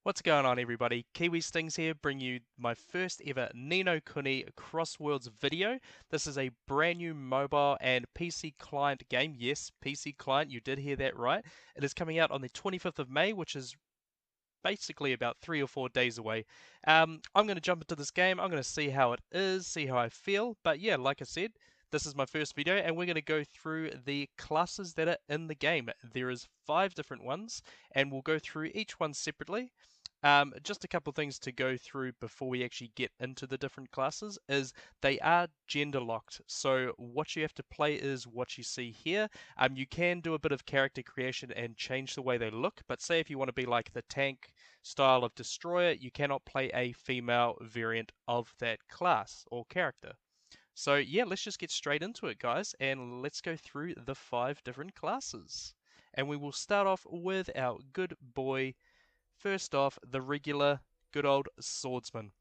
What's going on, everybody? Kiwi Stings here, bring you my first ever No Kuni Crossworlds video. This is a brand new mobile and PC client game. Yes, PC client, you did hear that right. It is coming out on the 25th of May, which is basically about 3 or 4 days away. I'm going to jump into this game. I'm going to see how it is, see how I feel. But yeah, like I said, this is my first video, and we're going to go through the classes that are in the game. There is 5 different ones, and we'll go through each one separately. Just a couple things to go through before we actually get into the different classes is they are gender locked. So what you have to play is what you see here. You can do a bit of character creation and change the way they look, but say if you want to be like the tank style of Destroyer, you cannot play a female variant of that class or character. So yeah, let's just get straight into it, guys, and let's go through the 5 different classes. And we will start off with our good boy. First off, the regular good old swordsman.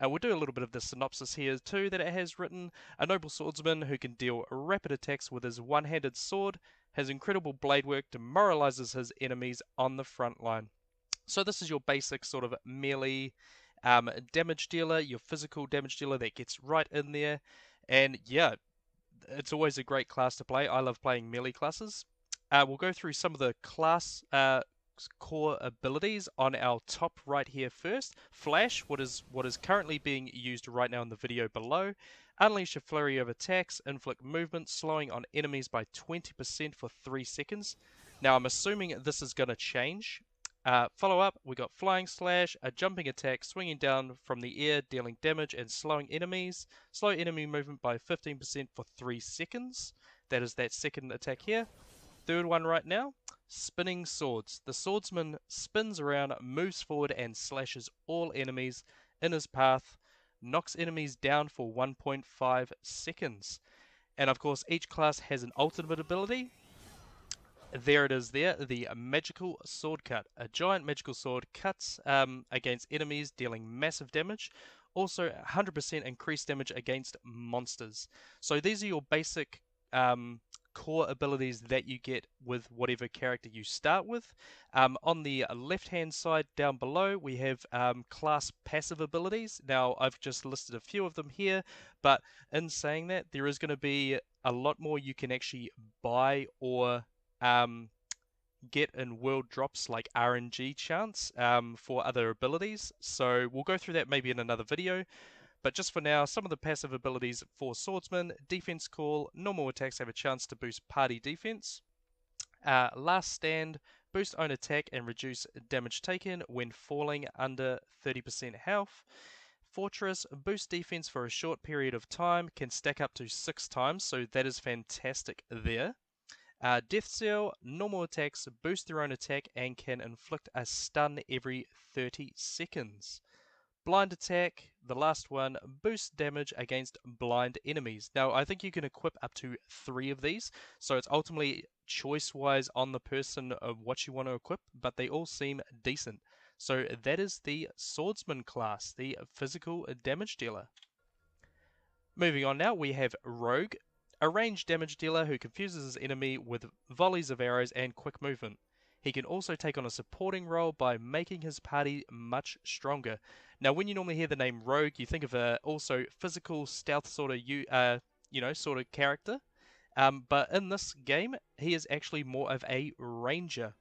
We'll do a little bit of the synopsis here too that it has written. A noble swordsman who can deal rapid attacks with his one-handed sword, his incredible blade work demoralizes his enemies on the front line. So this is your basic sort of melee damage dealer, your physical damage dealer that gets right in there. And yeah, it's always a great class to play. I love playing melee classes. We'll go through some of the class core abilities on our top right here first. Flash, what is currently being used right now in the video below. Unleash a flurry of attacks, inflict movement, slowing on enemies by 20% for 3 seconds. Now I'm assuming this is going to change. Follow up, we got Flying Slash, a jumping attack, swinging down from the air, dealing damage and slowing enemies. Slow enemy movement by 15% for 3 seconds. That is that second attack here. Third one right now, Spinning Swords. The swordsman spins around, moves forward, and slashes all enemies in his path, knocks enemies down for 1.5 seconds. And of course, each class has an ultimate ability. There it is there, the magical sword cut. A giant magical sword cuts against enemies, dealing massive damage. Also, 100% increased damage against monsters. So these are your basic core abilities that you get with whatever character you start with. On the left hand side down below we have class passive abilities. Now I've just listed a few of them here, but in saying that, there is going to be a lot more you can actually buy or get in world drops like RNG chance for other abilities. So we'll go through that maybe in another video. But just for now, some of the passive abilities for Swordsman: Defense Call, normal attacks have a chance to boost party defense. Last Stand, boost own attack and reduce damage taken when falling under 30% health. Fortress, boost defense for a short period of time, can stack up to 6 times, so that is fantastic there. Death Seal, normal attacks boost their own attack and can inflict a stun every 30 seconds. Blind Attack, the last one, boosts damage against blind enemies. Now, I think you can equip up to 3 of these, so it's ultimately choice-wise on the person of what you want to equip, but they all seem decent. So that is the Swordsman class, the physical damage dealer. Moving on now, we have Rogue, a ranged damage dealer who confuses his enemy with volleys of arrows and quick movement. He can also take on a supporting role by making his party much stronger. Now, when you normally hear the name Rogue, you think of a also physical stealth sort of sort of character. But in this game, he is actually more of a ranger.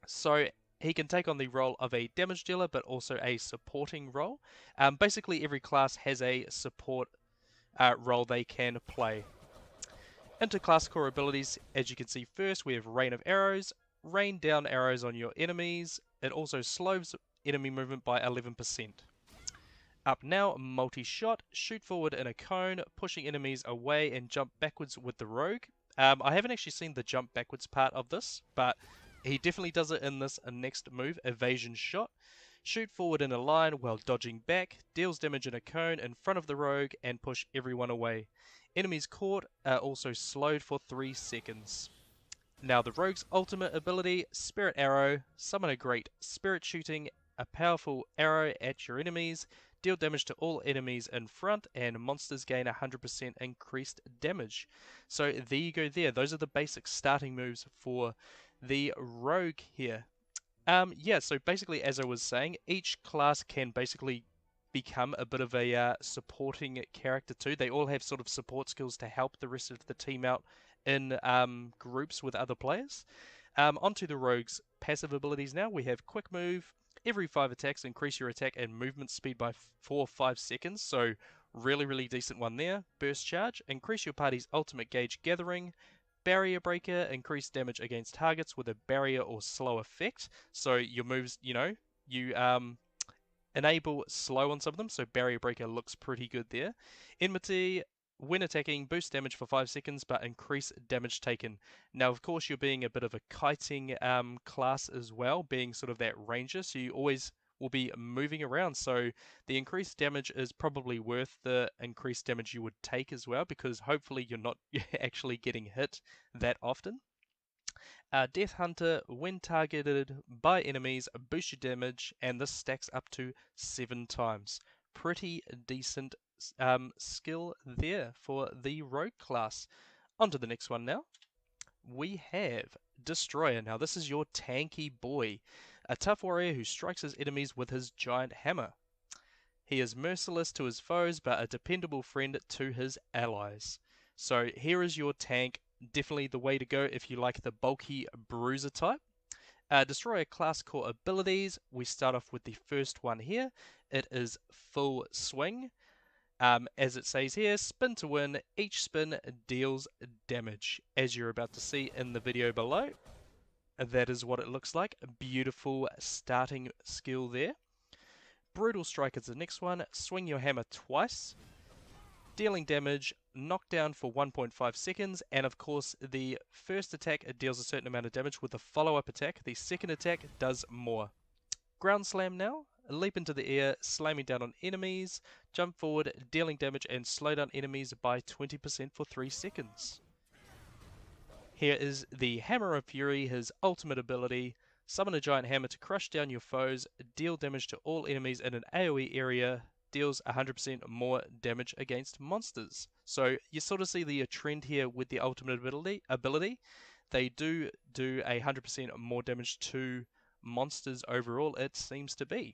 So he can take on the role of a damage dealer, but also a supporting role. Basically, every class has a support role they can play. Into class core abilities, as you can see first, we have Rain of Arrows. Rain down arrows on your enemies. It also slows enemy movement by 11%. Up now, multi-shot. Shoot forward in a cone, pushing enemies away and jump backwards with the rogue. I haven't actually seen the jump backwards part of this, but he definitely does it in this next move, Evasion Shot. Shoot forward in a line while dodging back, deals damage in a cone in front of the rogue and push everyone away. Enemies caught are also slowed for 3 seconds. Now the rogue's ultimate ability, Spirit Arrow, summon a great spirit shooting a powerful arrow at your enemies, deal damage to all enemies in front, and monsters gain 100% increased damage. So there you go there. Those are the basic starting moves for the rogue here. Yeah, so basically, as I was saying, each class can basically become a bit of a supporting character too. They all have sort of support skills to help the rest of the team out in groups with other players. Onto the rogues' passive abilities now. We have quick move. Every 5 attacks increase your attack and movement speed by 4 or 5 seconds. So really, really decent one there. Burst charge. Increase your party's ultimate gauge gathering. Barrier breaker. Increase damage against targets with a barrier or slow effect. So your moves, you enable slow on some of them, so Barrier Breaker looks pretty good there. Enmity, when attacking, boost damage for 5 seconds, but increase damage taken. Now, of course, you're being a bit of a kiting class as well, being sort of that ranger, so you always will be moving around. So the increased damage is probably worth the increased damage you would take as well, because hopefully you're not actually getting hit that often. Death Hunter, when targeted by enemies, boost your damage, and this stacks up to 7 times. Pretty decent skill there for the rogue class. On to the next one now. We have Destroyer. Now, this is your tanky boy, a tough warrior who strikes his enemies with his giant hammer. He is merciless to his foes, but a dependable friend to his allies. So here is your tank. Definitely the way to go if you like the bulky bruiser type. Destroyer class core abilities. We start off with the first one here. It is full swing. As it says here, spin to win. Each spin deals damage, as you're about to see in the video below. That is what it looks like. A beautiful starting skill there. Brutal Strike is the next one. Swing your hammer twice, dealing damage, knockdown for 1.5 seconds, and of course the first attack deals a certain amount of damage with the follow-up attack. The second attack does more. Ground Slam now. Leap into the air, slamming down on enemies, jump forward, dealing damage, and slow down enemies by 20% for 3 seconds. Here is the Hammer of Fury, his ultimate ability. Summon a giant hammer to crush down your foes, deal damage to all enemies in an AoE area, deals 100% more damage against monsters. So you sort of see the trend here with the ultimate ability. They do 100% more damage to monsters overall, it seems to be.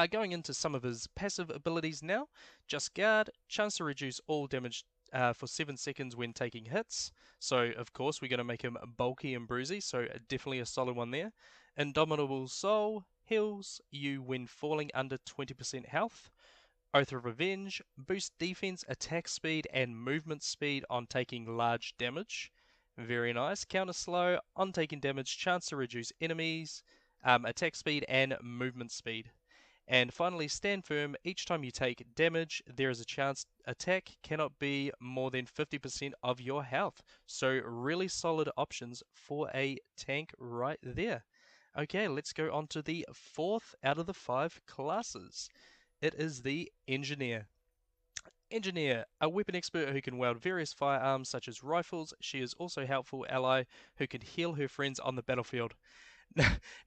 Going into some of his passive abilities now. Just Guard, chance to reduce all damage for 7 seconds when taking hits. So, of course, we're going to make him bulky and bruisey, so definitely a solid one there. Indomitable Soul, heals you when falling under 20% health. Oath of Revenge, boost defense, attack speed, and movement speed on taking large damage. Very nice. Counter Slow, on taking damage, chance to reduce enemies, attack speed, and movement speed. And finally, Stand Firm. Each time you take damage, there is a chance attack cannot be more than 50% of your health. So really solid options for a tank right there. Okay, let's go on to the fourth out of the 5 classes. It is the Engineer. Engineer, a weapon expert who can wield various firearms such as rifles. She is also a helpful ally who can heal her friends on the battlefield.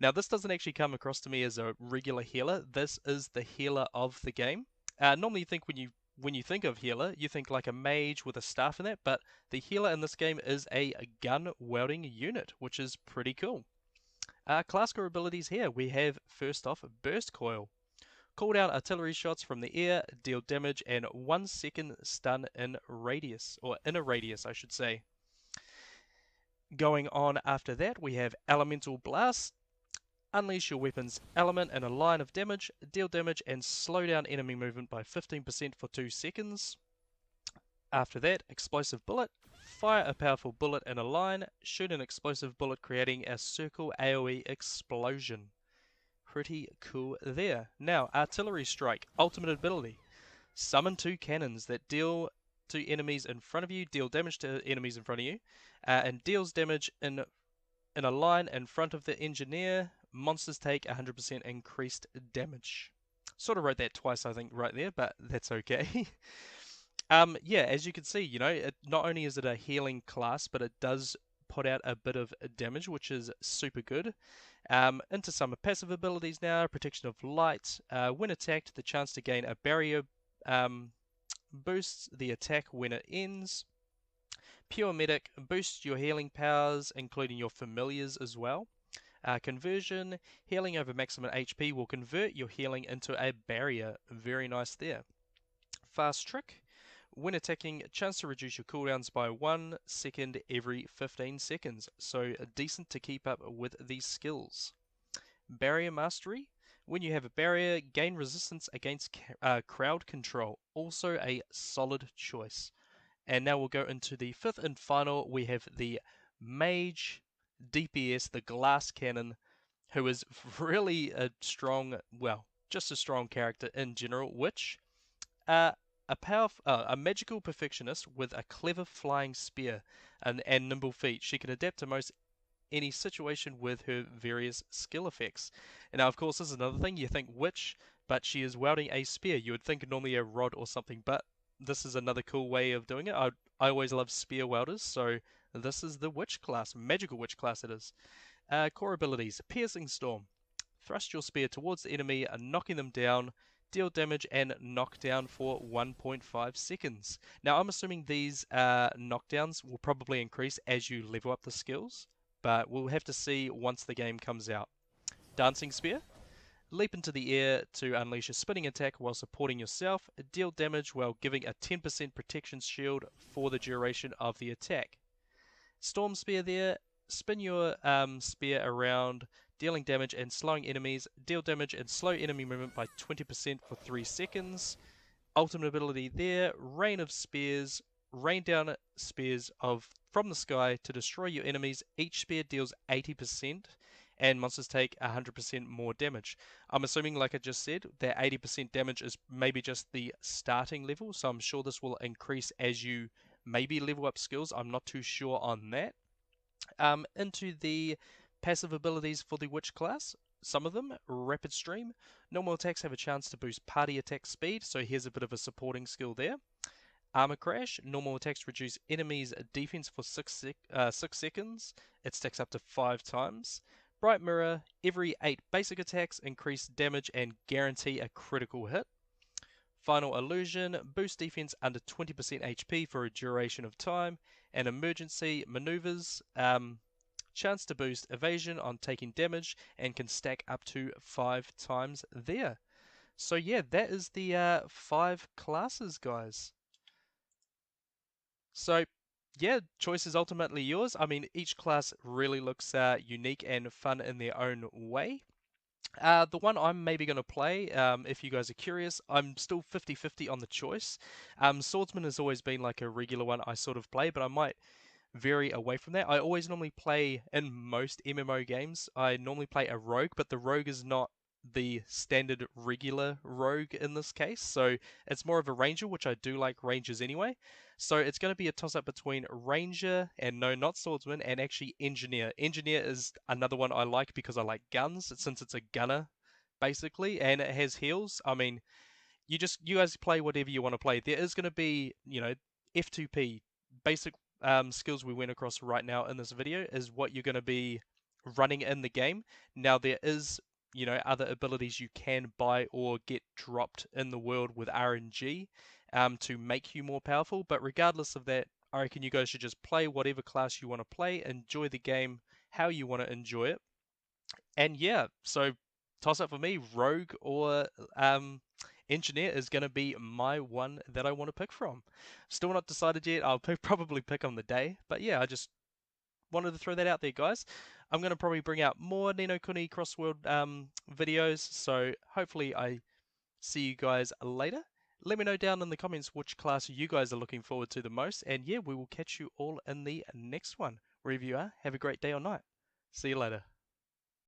Now, this doesn't actually come across to me as a regular healer. This is the healer of the game. Normally, you think when you think of healer, you think like a mage with a staff in it, but the healer in this game is a gun wielding unit, which is pretty cool. Class core abilities here. We have first off Burst Coil. Call down artillery shots from the air, deal damage, and 1 second stun in radius, or in a radius, I should say. Going on after that, we have Elemental Blast. Unleash your weapon's element in a line of damage, deal damage, and slow down enemy movement by 15% for 2 seconds. After that, Explosive Bullet. Fire a powerful bullet in a line, shoot an explosive bullet creating a circle AoE explosion. Pretty cool there. Now, Artillery Strike, ultimate ability. Summon 2 cannons that deal to enemies in front of you, deal damage to enemies in front of you, and deals damage in a line in front of the Engineer. Monsters take 100% increased damage. Sort of wrote that twice, I think, right there, but that's okay. Yeah, as you can see, not only is it a healing class, but it does put out a bit of damage, which is super good. Into some passive abilities now. Protection of Light. When attacked, the chance to gain a barrier boosts the attack when it ends. Pure Medic boosts your healing powers, including your familiars as well. Conversion, healing over maximum HP will convert your healing into a barrier. Very nice there. Fast trick. When attacking, chance to reduce your cooldowns by 1 second every 15 seconds. So decent to keep up with these skills. Barrier Mastery. When you have a barrier, gain resistance against crowd control. Also a solid choice. And now we'll go into the fifth and final. We have the Mage DPS, the Glass Cannon, who is really a strong, well, just a strong character in general, which a magical perfectionist with a clever flying spear and nimble feet. She can adapt to most any situation with her various skill effects. And now, of course, this is another thing. You think witch, but she is wielding a spear. You would think normally a rod or something, but this is another cool way of doing it. I always love spear wielders, so this is the witch class, magical witch class it is. Core abilities: Piercing Storm. Thrust your spear towards the enemy, knocking them down. Deal damage and knockdown for 1.5 seconds. Now, I'm assuming these knockdowns will probably increase as you level up the skills, but we'll have to see once the game comes out. Dancing Spear. Leap into the air to unleash a spinning attack while supporting yourself. Deal damage while giving a 10% protection shield for the duration of the attack. Storm Spear there. Spin your spear around, dealing damage and slowing enemies. Deal damage and slow enemy movement by 20% for 3 seconds. Ultimate ability there. Rain of Spears. Rain down spears from the sky to destroy your enemies. Each spear deals 80%, and monsters take 100% more damage. I'm assuming, like I just said, that 80% damage is maybe just the starting level, so I'm sure this will increase as you maybe level up skills. I'm not too sure on that. Into the passive abilities for the Witch class. Some of them, Rapid Stream. Normal attacks have a chance to boost party attack speed, so here's a bit of a supporting skill there. Armor Crash. Normal attacks reduce enemies' defense for 6 seconds. It stacks up to 5 times. Bright Mirror. Every 8 basic attacks increase damage and guarantee a critical hit. Final Illusion. Boost defense under 20% HP for a duration of time. And Emergency Maneuvers. Chance to boost evasion on taking damage and can stack up to 5 times there. So yeah, that is the 5 classes, guys. So yeah, choice is ultimately yours. I mean, each class really looks unique and fun in their own way. The one I'm maybe going to play, if you guys are curious, I'm still 50-50 on the choice. Swordsman has always been like a regular one I sort of play, but I might vary away from that. I always normally play, in most MMO games, I normally play a rogue, but the rogue is not the standard regular rogue in this case, so it's more of a ranger, which I do like rangers anyway. So it's going to be a toss-up between ranger and no, not swordsman, and actually engineer. Engineer is another one I like because I like guns, since it's a gunner basically, and it has heals. I mean, you guys play whatever you want to play. There is going to be, F2P basic skills we went across right now in this video is what you're going to be running in the game. Now there is, other abilities you can buy or get dropped in the world with RNG to make you more powerful. But regardless of that, I reckon you guys should just play whatever class you want to play, enjoy the game how you want to enjoy it. And yeah, so toss up for me, rogue or engineer is going to be my one that I want to pick from. Still not decided yet. I'll probably pick on the day. But yeah, I just wanted to throw that out there, guys. I'm going to probably bring out more Ni no Kuni Crossworld videos. So hopefully I see you guys later. Let me know down in the comments which class you guys are looking forward to the most. And yeah, we will catch you all in the next one. Wherever you are, have a great day or night. See you later.